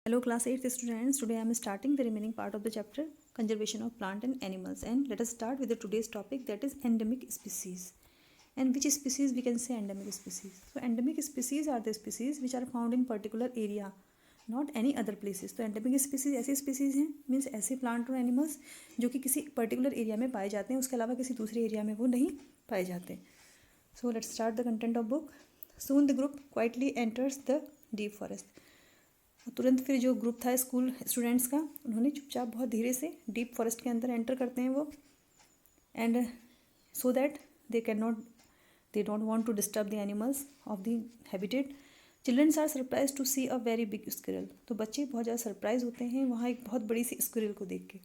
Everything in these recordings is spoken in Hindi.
Hello class 8th students, today I am starting the remaining part of the chapter conservation of plant and animals, and let us start with the today's topic, that is endemic species. And which species we can say endemic species? So endemic species are the species which are found in particular area, not any other places. तो endemic species ऐसी species हैं, means ऐसे plant और animals जो कि किसी particular area में पाए जाते हैं, उसके अलावा किसी दूसरे area में वो नहीं पाए जाते. So let's start the content of book. Soon the group quietly enters the deep forest. तुरंत फिर जो ग्रुप था स्कूल स्टूडेंट्स का, उन्होंने चुपचाप बहुत धीरे से डीप फॉरेस्ट के अंदर एंटर करते हैं वो, and so that they don't want to disturb the animals of the habitat. Childrens are surprise to see a very big squirrel. तो बच्चे बहुत ज़्यादा सरप्राइज होते हैं वहाँ एक बहुत बड़ी सी स्क्विरल को देख के.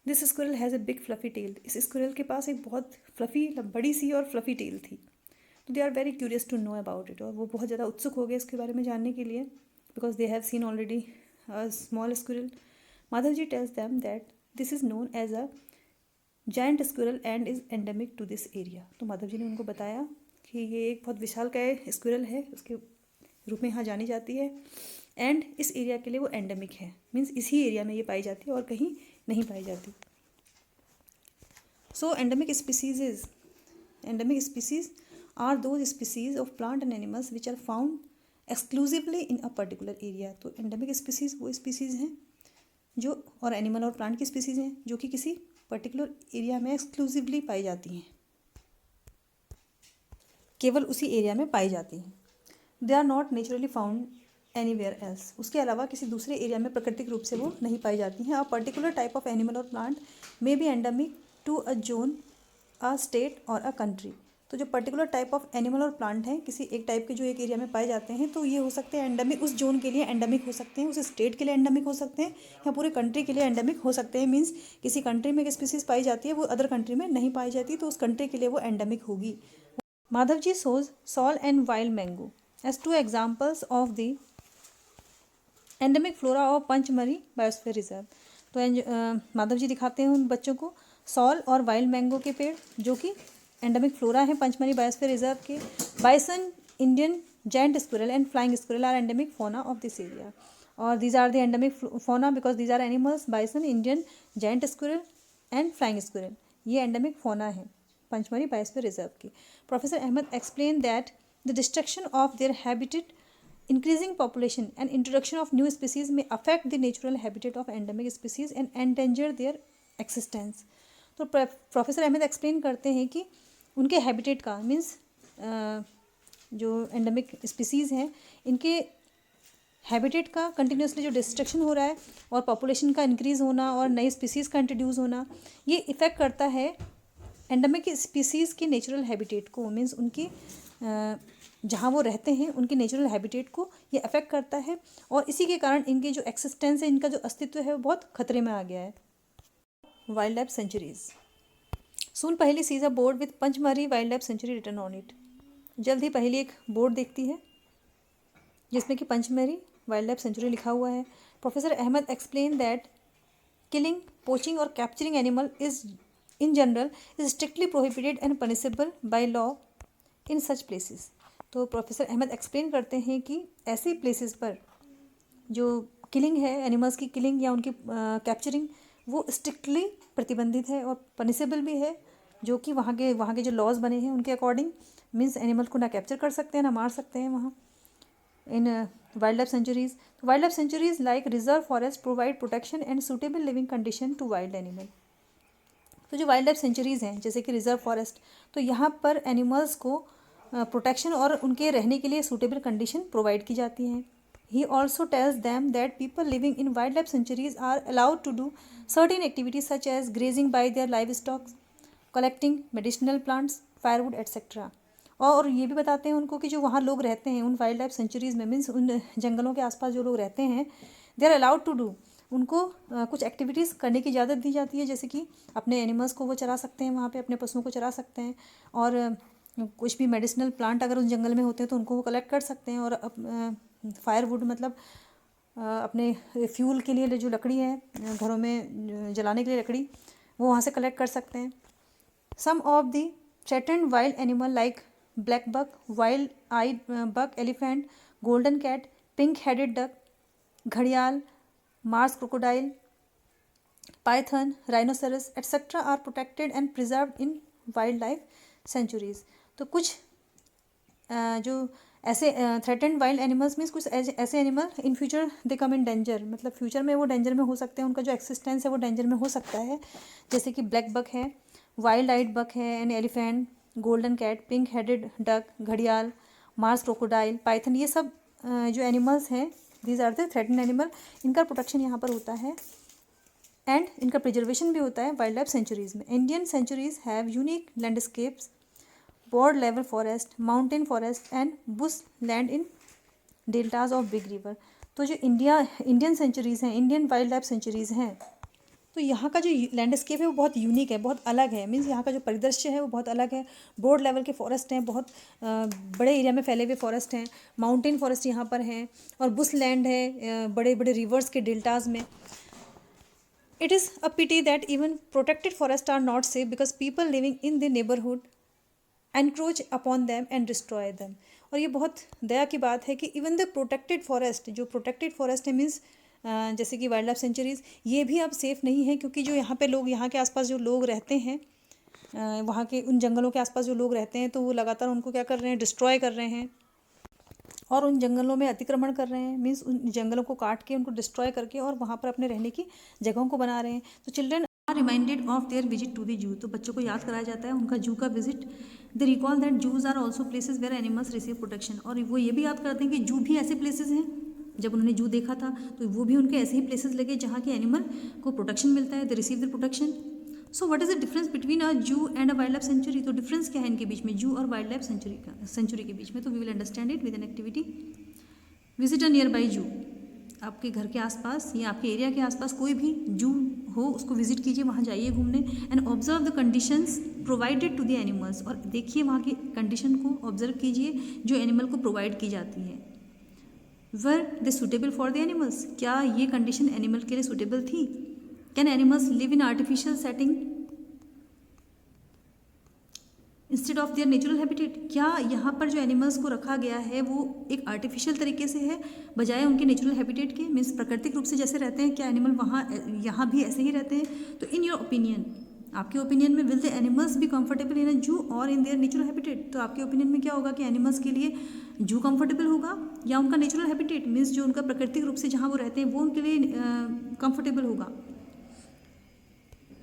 This squirrel has a big fluffy tail. इस स्क्विरल के पास एक बहुत फ्लफ़ी बड़ी सी और फ्लफ़ी टेल थी. तो they are very curious to know about it. और वो बहुत ज़्यादा उत्सुक हो गए इसके बारे में जानने के लिए, because they have seen already a small squirrel. Madhavji tells them that this is known as a giant squirrel and is endemic to this area. तो माधव जी ने उनको बताया कि ये एक बहुत विशालकाय स्क्विरल है, उसके रूप में यहाँ जानी जाती है, एंड इस एरिया के लिए वो एंडेमिक है, मीन्स इसी एरिया में ये पाई जाती है और कहीं नहीं पाई जाती. So endemic species are those species of plant and animals which are found exclusively in a particular area. तो एंडेमिक स्पीसीज़ वो स्पीसीज़ हैं जो, और एनिमल और प्लांट की स्पीसीज़ हैं जो कि किसी पर्टिकुलर एरिया में एक्सक्लूसिवली पाई जाती हैं, केवल उसी एरिया में पाई जाती हैं. They are not naturally found anywhere else. उसके अलावा किसी दूसरे एरिया में प्राकृतिक रूप से वो नहीं पाई जाती हैं. A particular type of animal और plant may be endemic to a zone, a state और अ कंट्री. तो जो पर्टिकुलर टाइप ऑफ एनिमल और प्लांट हैं किसी एक टाइप के जो एक एरिया में पाए जाते हैं, तो ये हो सकते हैं एंडेमिक, उस जोन के लिए एंडेमिक हो सकते हैं, उस स्टेट के लिए एंडेमिक हो सकते हैं, या पूरे कंट्री के लिए एंडेमिक हो सकते हैं. मीन्स किसी कंट्री में एक स्पीसीज पाई जाती है, वो अदर कंट्री में नहीं पाई जाती, तो उस कंट्री के लिए वो एंडेमिक होगी. Madhav ji shows sal and wild mango as two examples of the endemic flora of Pachmarhi biosphere reserve. तो माधव जी दिखाते हैं उन बच्चों को सॉल और वाइल्ड मैंगो के पेड़ जो कि एंडेमिक फ्लोरा है पंचमरी बायोस्फीयर रिजर्व के. Bison, Indian giant squirrel and flying squirrel are endemic fauna of this area. और these are the endemic fauna because these are animals. Bison, Indian giant squirrel and flying squirrel, ये एंडेमिक फौना है पंचमरी बायोस्फीयर रिजर्व की. Professor Ahmad explain that the destruction of their habitat, increasing population and introduction of new species may affect the natural habitat of endemic species and endanger their existence. तो प्रोफेसर अहमद एक्सप्लेन करते हैं कि उनके हैबिटेट का, मीन्स जो एंडेमिक स्पीसीज़ हैं इनके हैबिटेट का कंटिन्यूसली जो डिस्ट्रक्शन हो रहा है और पॉपुलेशन का इंक्रीज़ होना और नई स्पीसीज़ का इंट्रोड्यूस होना, ये इफ़ेक्ट करता है एंडेमिक स्पीसीज़ के नेचुरल हैबिटेट को. मीन्स उनकी जहाँ वो रहते हैं उनके नेचुरल हैबिटेट को ये अफेक्ट करता है, और इसी के कारण इनके जो एक्सिस्टेंस है, इनका जो अस्तित्व है वो बहुत खतरे में आ गया है. Wild life sanctuaries. Soon Pahli sees a board with Pachmarhi wild life sanctuary written on it. जल्द ही पहली एक बोर्ड देखती है जिसमें कि पंचमरी वाइल्ड लाइफ सेंचुरी लिखा हुआ है. Professor Ahmad explain that killing, poaching और capturing animal is in general is strictly prohibited and punishable by law in such places. तो प्रोफेसर अहमद एक्सप्लेन करते हैं कि ऐसे प्लेसेस पर जो किलिंग है, एनिमल्स की किलिंग या उनकी कैप्चरिंग, वो स्ट्रिक्टली प्रतिबंधित है और पनिशेबल भी है, जो कि वहाँ के जो लॉज बने हैं उनके अकॉर्डिंग. मीन्स एनिमल को ना कैप्चर कर सकते हैं ना मार सकते हैं वहाँ in wild life sanctuaries. Wild life sanctuaries like reserve forest provide protection and suitable living condition to wild animal. तो जो वाइल्ड लाइफ सेंचुरीज़ हैं जैसे कि रिजर्व फॉरेस्ट, तो यहाँ पर एनिमल्स को प्रोटेक्शन और उनके रहने के लिए सूटेबल कंडीशन प्रोवाइड की जाती हैं. He also tells them that people living in wild life sanctuaries are allowed to do certain activities such as grazing by their live stocks, collecting medicinal plants, firewood etcetera. और ये भी बताते हैं उनको कि जो वहाँ लोग रहते हैं उन वाइल्ड लाइफ सेंचुरीज़ में, मीन्स उन जंगलों के आसपास जो लोग रहते हैं, they are allowed to do, उनको कुछ एक्टिविटीज़ करने की इजाज़त दी जाती है. जैसे कि अपने एनिमल्स को वो चरा सकते हैं, वहाँ पे अपने पशुओं को चरा सकते हैं, और कुछ भी मेडिसिनल प्लांट अगर उस जंगल में होते हैं तो उनको वो कलेक्ट कर सकते हैं. और फायरवुड मतलब अपने फ्यूल के लिए जो लकड़ी है, घरों में जलाने के लिए लकड़ी, वो वहाँ से कलेक्ट कर सकते हैं. Some of the threatened wild animal like black buck, wild eyed buck, elephant, golden cat, pink headed duck, घड़ियाल, marsh crocodile, python, rhinoceros etcetera are protected and preserved in wild life sanctuaries. तो कुछ जो ऐसे थ्रेटेंड वाइल्ड एनिमल्स मीन्स कुछ ऐसे animal in future they come in danger, मतलब फ्यूचर में वो डेंजर में हो सकते हैं, उनका जो एक्सिस्टेंस है वो डेंजर में हो सकता है। जैसे कि ब्लैक बक है, वाइल्ड आइड बक है, an elephant, golden cat, pink headed duck, घड़ियाल, मार्स क्रोकोडाइल, पाइथन, ये सब जो एनिमल्स हैं these are the threatened animal. इनका प्रोटेक्शन यहाँ पर होता है एंड इनका प्रिजर्वेशन भी होता है वाइल्ड लाइफ सेंचुरीज में। Indian sanctuaries have unique landscapes, board level forest, mountain forest and bush land in deltas of big river. तो जो इंडियन सेंचुरीज़ हैं, इंडियन वाइल्ड लाइफ सेंचुरीज़ हैं, तो यहाँ का जो लैंडस्केप है वो बहुत यूनिक है, बहुत अलग है। मीन्स यहाँ का जो परिदृश्य है वो बहुत अलग है। ब्रॉड लेवल के फॉरेस्ट हैं, बहुत बड़े एरिया में फैले हुए फॉरेस्ट हैं, माउंटेन फॉरेस्ट यहाँ पर हैं, और बुश लैंड है बड़े बड़े रिवर्स के डेल्टाज में। It is a pity that even protected forest are not safe because people living in the neighbourhood encroach upon them and destroy them. और ये बहुत दया की बात है कि इवन द प्रोटेक्टेड फॉरेस्ट, जो प्रोटेक्टेड फॉरेस्ट है मीन्स जैसे कि वाइल्ड लाइफ सेंचुरीज़, ये भी अब सेफ़ नहीं है, क्योंकि जो यहाँ पे लोग, यहाँ के आसपास जो लोग रहते हैं, वहाँ के उन जंगलों के आसपास जो लोग रहते हैं, तो वो लगातार उनको क्या कर रहे हैं, डिस्ट्रॉय कर रहे हैं और उन जंगलों में अतिक्रमण कर रहे हैं। मीन्स उन जंगलों को काट के, उनको डिस्ट्रॉय करके और वहाँ पर अपने रहने की जगहों को बना रहे हैं। तो children are reminded of their visit to the zoo. तो बच्चों को याद कराया जाता है उनका जू का visit. They recall that zoos are also places where animals receive protection. और वो ये भी याद करते हैं कि जू भी ऐसे प्लेसेज हैं, जब उन्होंने जू देखा था तो वो भी उनके ऐसे ही प्लेसेस लगे जहाँ के एनिमल को प्रोटेक्शन मिलता है, they receive the protection. So what is the difference between a zoo and a wild life sanctuary. तो डिफरेंस क्या है इनके बीच में, जू और वाइल्ड लाइफ सेंचुरी के बीच में। तो we will understand it with an activity. Visit a nearby zoo. आपके घर के आसपास या आपके एरिया के आसपास कोई भी जू हो, उसको विजिट कीजिए, वहाँ जाइए घूमने। And observe the conditions provided to the animals. और देखिए वहाँ की कंडीशन को ऑब्जर्व कीजिए जो एनिमल को प्रोवाइड की जाती है। वर दे सुटेबल फॉर द एनिमल्स। क्या ये कंडीशन एनिमल के लिए सुटेबल थी। Can animals live in artificial setting instead of their natural habitat. क्या यहाँ पर जो एनिमल्स को रखा गया है वो एक आर्टिफिशियल तरीके से है बजाय उनके नेचुरल हैबिटेट के, मीन्स प्राकृतिक रूप से जैसे रहते हैं, क्या एनिमल वहाँ यहाँ भी ऐसे ही रहते हैं। तो इन योर ओपिनियन, आपके ओपिनियन में, will the animals be comfortable in a zoo और इन देयर नेचुरल हैबिटेट। तो आपके ओपिनियन में क्या होगा कि एनिमल्स के लिए जू कंफर्टेबल होगा या उनका नेचुरल हैबिटेट, मीन्स जो उनका प्राकृतिक रूप से जहाँ वो रहते हैं वो उनके लिए कंफर्टेबल होगा।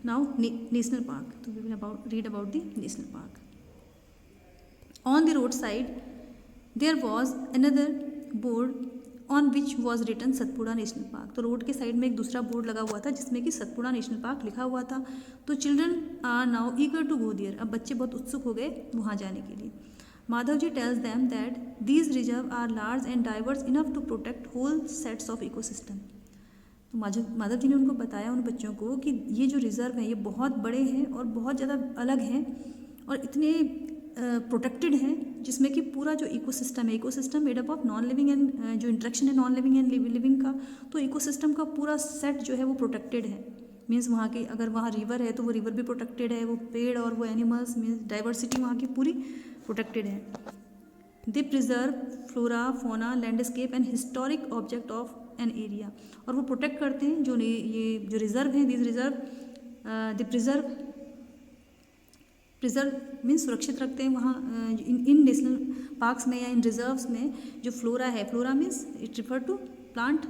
Now national park. तो we will read about the national park. On the roadside, there was another board on which was written Satpura national park. तो रोड के साइड में एक दूसरा बोर्ड लगा हुआ था जिसमें कि सतपुड़ा नेशनल पार्क लिखा हुआ था। तो children are now eager to go there. अब बच्चे बहुत उत्सुक हो गए वहाँ जाने के लिए। Madhav ji tells them that these reserve are large and diverse enough to protect whole sets of ecosystem. तो माधव जी ने उनको बताया, उन बच्चों को, कि ये जो रिजर्व हैं ये बहुत बड़े हैं और बहुत ज़्यादा अलग हैं और इतने प्रोटेक्टेड हैं, जिसमें कि पूरा जो इकोसिस्टम है, ecosystem made up of non living and जो इंटरेक्शन है नॉन लिविंग एंड लिविंग का, तो इकोसिस्टम का पूरा सेट जो है वो प्रोटेक्टेड है। मीन्स वहाँ के, अगर वहाँ रिवर है तो वो रिवर भी प्रोटेक्टेड है, वो पेड़ और वो एनिमल्स, मीन्स डाइवर्सिटी वहाँ की पूरी प्रोटेक्टेड है। दे प्रिजर्व फ्लोरा, फोना, landscape and historic object of an area. और वो प्रोटेक्ट करते हैं जो ये जो रिजर्व हैं, this reserve they preserve means सुरक्षित रखते हैं वहाँ इन नेशनल पार्क्स में या इन रिजर्व्स में जो फ्लोरा है, flora means it refer to plant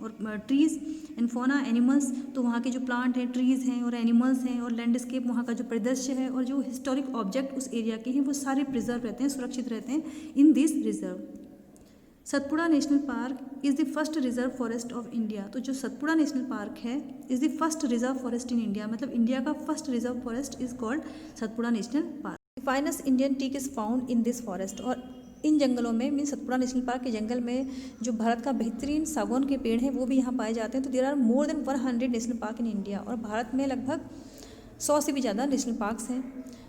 और ट्रीज़, एंड फोना एनिमल्स। तो वहाँ के जो प्लांट हैं, ट्रीज़ हैं और एनिमल्स हैं, और लैंडस्केप वहाँ का जो परिदृश्य है और जो हिस्टोरिक ऑब्जेक्ट उस एरिया के हैं वो सारे प्रिजर्व रहते हैं, सुरक्षित रहते हैं in this reserve. Satpura national park is the first reserve forest of India. तो जो सतपुड़ा नेशनल पार्क है is the first reserve forest in India, मतलब इंडिया का first reserve forest is called Satpura national park. The finest Indian teak is found in this forest. और इन जंगलों में, मीन सतपुड़ा नेशनल पार्क के जंगल में जो भारत का बेहतरीन सागौन के पेड़ हैं वो भी यहाँ पाए जाते हैं। तो there are more than 100 national park in India. और भारत में लगभग 100 से भी ज़्यादा नेशनल पार्क्स हैं।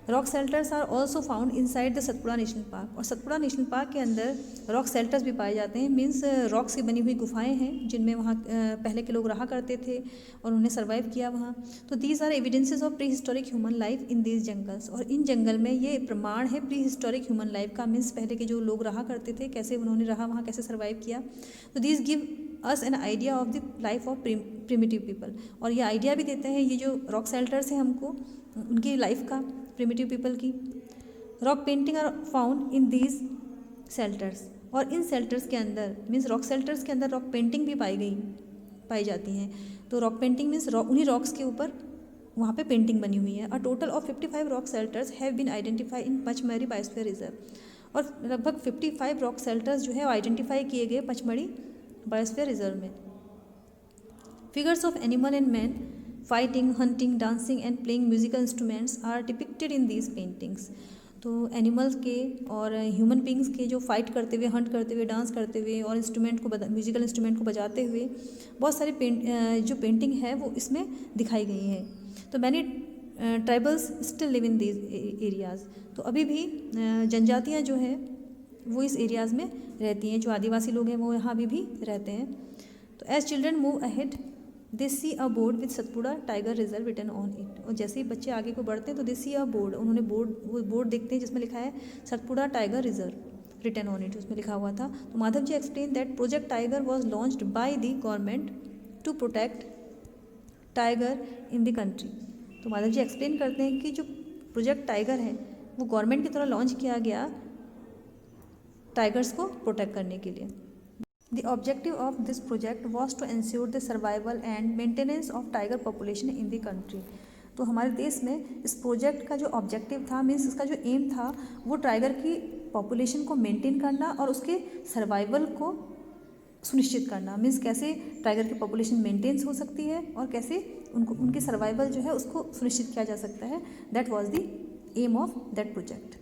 Rock shelters are also found inside the Satpura national park. और सतपुड़ा नेशनल पार्क के अंदर रॉक शेल्टर्स भी पाए जाते हैं, मीन्स रॉक्स की बनी हुई गुफाएं हैं जिनमें वहाँ पहले के लोग रहा करते थे और उन्हें सर्वाइव किया वहाँ। तो these are evidences of pre historic human life in these jungles. और इन जंगल में ये प्रमाण है प्री हिस्टोरिक ह्यूमन लाइफ का, मीन्स पहले के जो लोग रहा करते थे कैसे उन्होंने रहा वहाँ, कैसे सर्वाइव किया। तो these give us an idea of the life of primitive people, और ये आइडिया भी देते हैं ये जो रॉक शेल्टर्स हैं हमको उनकी लाइफ का, प्रिमिटिव पीपल की। Rock painting are found in these shelters, और इन शेल्टर्स के अंदर मीन्स रॉक शेल्टर्स के अंदर रॉक पेंटिंग भी पाई जाती हैं। तो रॉक पेंटिंग मीन्स उन्हीं रॉक्स के ऊपर वहाँ पे पेंटिंग बनी हुई है। A total of 55 rock shelters have been identified in Pachmarhi biosphere reserve, और लगभग 55 रॉक शेल्टर्स जो है आइडेंटिफाई किए गए पचमढ़ी बायोस्फीयर रिजर्व में। Figures of animal and man fighting, hunting, dancing and playing musical instruments are depicted in these paintings. तो एनिमल्स के और ह्यूमन बींग्स के जो फाइट करते हुए, हंट करते हुए, डांस करते हुए और म्यूजिकल इंस्ट्रूमेंट को बजाते हुए बहुत सारी जो पेंटिंग है वो इसमें दिखाई गई है। तो many tribals still live in these areas, तो अभी भी जनजातियाँ जो है वो इस एरियाज़ में रहती हैं, जो आदिवासी लोग हैं वो यहाँ अभी भी रहते हैं। तो as children move ahead they see a board with Satpura tiger reserve written on it, और जैसे ही बच्चे आगे को बढ़ते हैं तो दे सी अ बोर्ड, उन्होंने वो बोर्ड देखते हैं जिसमें लिखा है Satpura tiger reserve written on it, उसमें लिखा हुआ था। तो Madhav ji explain that project tiger was launched by the government to protect tiger in the country. तो माधव जी एक्सप्लेन करते हैं कि जो प्रोजेक्ट टाइगर है वो गवर्नमेंट की तरह लॉन्च किया गया टाइगर्स को प्रोटेक्ट करने के लिए। The objective of this project was to ensure the survival and maintenance of tiger population in the country। तो हमारे देश में इस प्रोजेक्ट का जो ऑब्जेक्टिव था, मीन्स इसका जो एम था, वो टाइगर की पॉपुलेशन को मेंटेन करना और उसके सर्वाइवल को सुनिश्चित करना। मीन्स कैसे टाइगर की पॉपुलेशन मेंटेन्स हो सकती है और कैसे उनकी सर्वाइवल जो है उसको सुनिश्चित किया जा सकता है। That was the aim of that project.